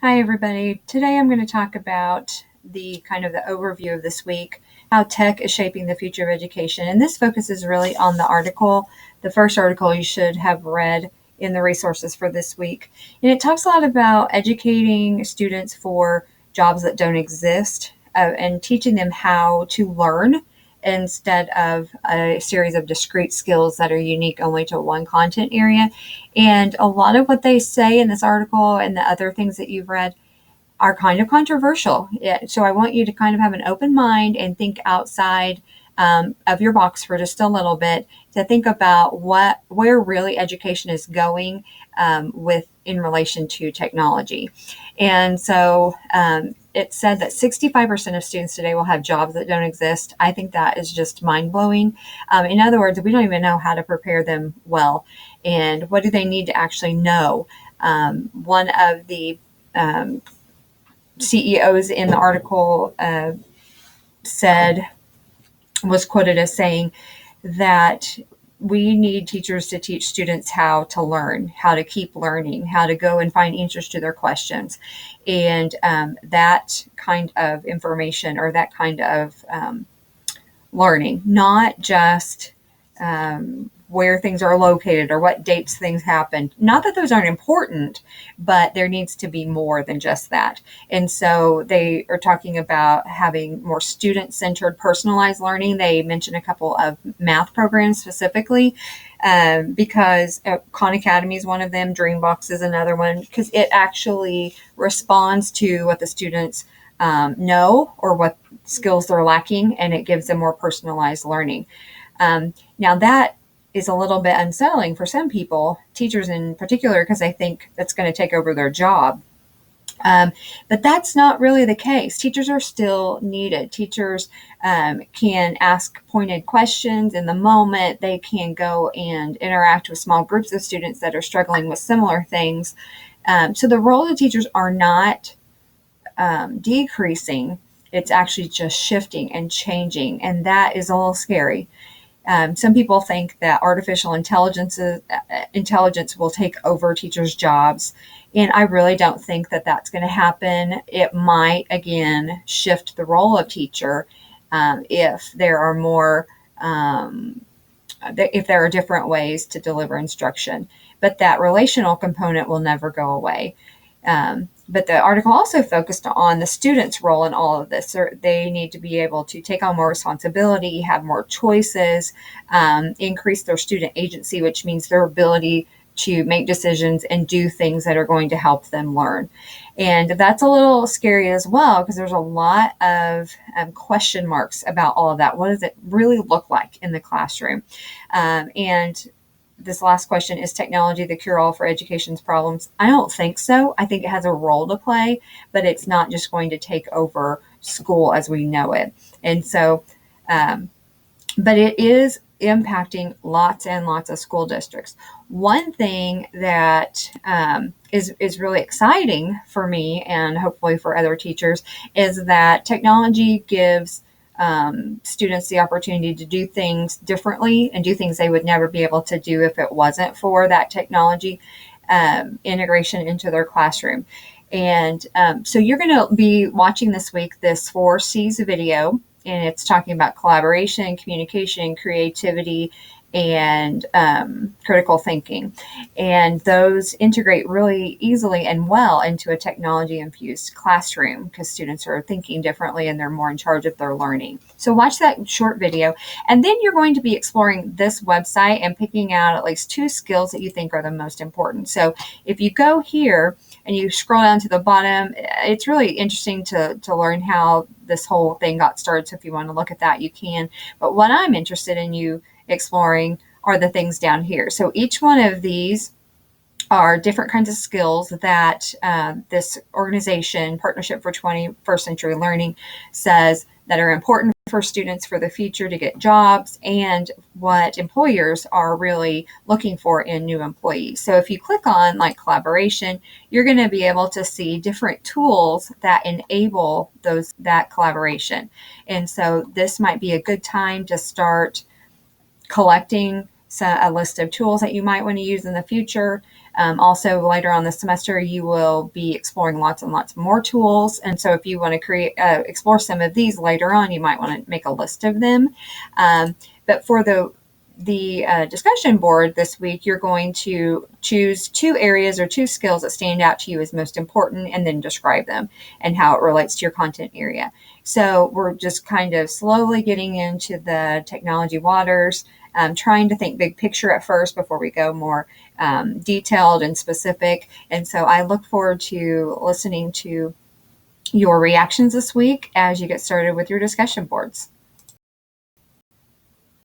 Hi, everybody. Today I'm going to talk about the overview of this week, how tech is shaping the future of education. And this focuses really on the first article you should have read in the resources for this week. And it talks a lot about educating students for jobs that don't exist and teaching them how to learn instead of a series of discrete skills that are unique only to one content area. And a lot of what they say in this article and the other things that you've read are kind of controversial. So I want you to kind of have an open mind and think outside of your box for just a little bit to think about where really education is going with in relation to technology. And so it said that 65% of students today will have jobs that don't exist. I think that is just mind blowing. In other words, we don't even know how to prepare them well. And what do they need to actually know? One of the CEOs in the article was quoted as saying that we need teachers to teach students how to learn, how to keep learning, how to go and find answers to their questions. And that kind of information or that kind of learning, not just where things are located or what dates things happened. Not that those aren't important, but there needs to be more than just that. And so they are talking about having more student-centered, personalized learning. They mentioned a couple of math programs specifically because Khan Academy is one of them. Dreambox is another one because it actually responds to what the students know or what skills they're lacking, and it gives them more personalized learning. Now that is a little bit unsettling for some people, teachers in particular, because they think that's going to take over their job. But that's not really the case. Teachers are still needed. Teachers can ask pointed questions in the moment. They can go and interact with small groups of students that are struggling with similar things. So the role of teachers are not decreasing. It's actually just shifting and changing. And that is a little scary. Some people think that artificial intelligence will take over teachers' jobs, and I really don't think that that's going to happen. It might, again, shift the role of teacher if there are if there are different ways to deliver instruction. But that relational component will never go away. But the article also focused on the students' role in all of this. They need to be able to take on more responsibility, have more choices, increase their student agency, which means their ability to make decisions and do things that are going to help them learn. And that's a little scary as well because there's a lot of question marks about all of that. What does it really look like in the classroom? And this last question, is technology the cure-all for education's problems? I don't think so. I think it has a role to play, but it's not just going to take over school as we know it. And so, but it is impacting lots and lots of school districts. One thing that is really exciting for me and hopefully for other teachers is that technology gives students the opportunity to do things differently and do things they would never be able to do if it wasn't for that technology integration into their classroom. And so you're going to be watching this week this 4C's video, and it's talking about collaboration, communication, creativity, and critical thinking. And those integrate really easily and well into a technology-infused classroom because students are thinking differently and they're more in charge of their learning. So watch that short video, and then you're going to be exploring this website and picking out at least 2 skills that you think are the most important. So if you go here and you scroll down to the bottom, it's really interesting to learn how this whole thing got started. So if you want to look at that, you can. But what I'm interested in you exploring are the things down here. So each one of these are different kinds of skills that this organization, Partnership for 21st Century Learning, says that are important for students for the future to get jobs and what employers are really looking for in new employees. So if you click on like collaboration, you're going to be able to see different tools that enable that collaboration. And so this might be a good time to start collecting a list of tools that you might want to use in the future. Also, later on this semester, you will be exploring lots and lots more tools. And so if you want to explore some of these later on, you might want to make a list of them. But for the discussion board this week, you're going to choose 2 areas or 2 skills that stand out to you as most important and then describe them and how it relates to your content area. So we're just kind of slowly getting into the technology waters, trying to think big picture at first before we go more detailed and specific. And so I look forward to listening to your reactions this week as you get started with your discussion boards.